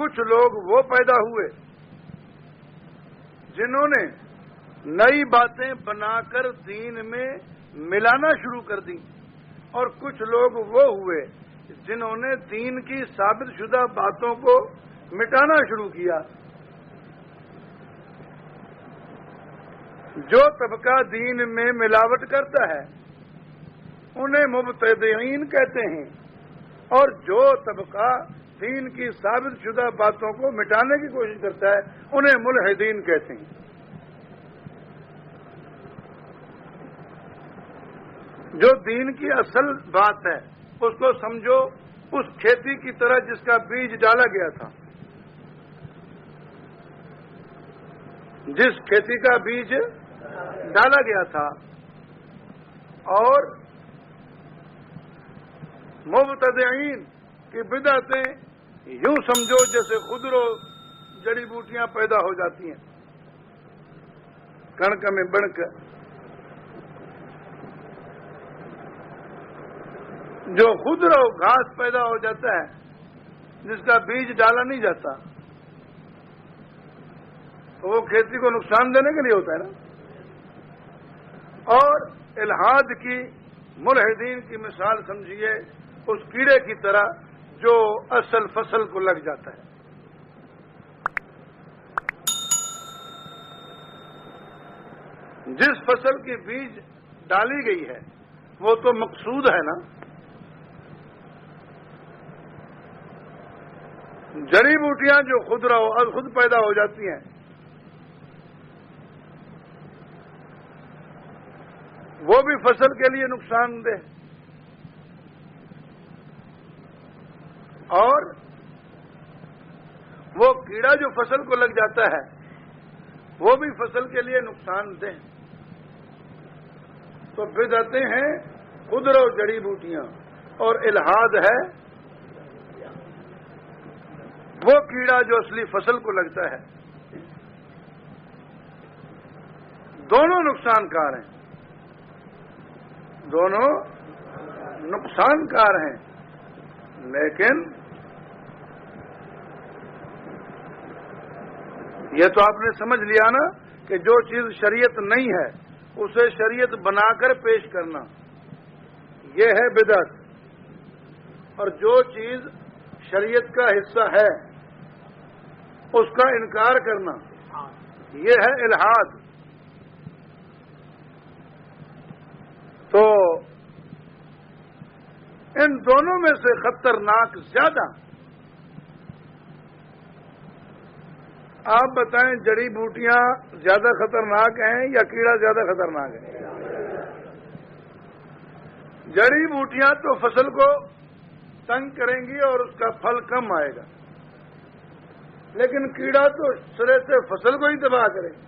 کچھ لوگ وہ پیدا ہوئے جنہوں نے نئی باتیں بنا کر دین میں ملانا شروع کر دی، اور کچھ لوگ وہ ہوئے جنہوں نے دین کی ثابت شدہ باتوں کو مٹانا شروع کیا۔ جو طبقہ دین میں ملاوٹ کرتا ہے انہیں مبتدعین کہتے ہیں، اور جو طبقہ دین کی ثابت شدہ باتوں کو مٹانے کی کوشش کرتا ہے انہیں ملحدین کہتے ہیں۔ جو دین کی اصل بات ہے اس کو سمجھو اس کھیتی کی طرح جس کا بیج ڈالا گیا تھا۔ جس کھیتی کا بیج ڈالا گیا تھا، اور مبتدعین کی بدعتیں یوں سمجھو جیسے خضر و جڑی بوٹیاں پیدا ہو جاتی ہیں کڑک میں بڑک، جو خضر و گھاس پیدا ہو جاتا ہے جس کا بیج ڈالا نہیں جاتا، تو وہ کھیتی کو نقصان دینے کے لیے ہوتا ہے نا۔ اور الحاد کی ملحدین کی مثال سمجھیے اس کیڑے کی طرح جو اصل فصل کو لگ جاتا ہے۔ جس فصل کی بیج ڈالی گئی ہے وہ تو مقصود ہے نا۔ جڑی بوٹیاں جو خود پیدا ہو جاتی ہیں وہ بھی فصل کے لیے نقصان دہ، اور وہ کیڑا جو فصل کو لگ جاتا ہے وہ بھی فصل کے لیے نقصان دہ۔ تو بدعتیں ہیں خضر و جڑی بوٹیاں، اور الحاد ہے وہ کیڑا جو اصلی فصل کو لگتا ہے۔ دونوں نقصان کار ہیں، دونوں نقصان کار ہیں، لیکن یہ تو آپ نے سمجھ لیا نا کہ جو چیز شریعت نہیں ہے اسے شریعت بنا کر پیش کرنا یہ ہے بدعت، اور جو چیز شریعت کا حصہ ہے اس کا انکار کرنا یہ ہے الحاد۔ تو ان دونوں میں سے خطرناک زیادہ آپ بتائیں جڑی بوٹیاں زیادہ خطرناک ہیں یا کیڑا زیادہ خطرناک ہے؟ جڑی بوٹیاں تو فصل کو تنگ کریں گی اور اس کا پھل کم آئے گا، لیکن کیڑا تو سرے سے فصل کو ہی تباہ کرے گا۔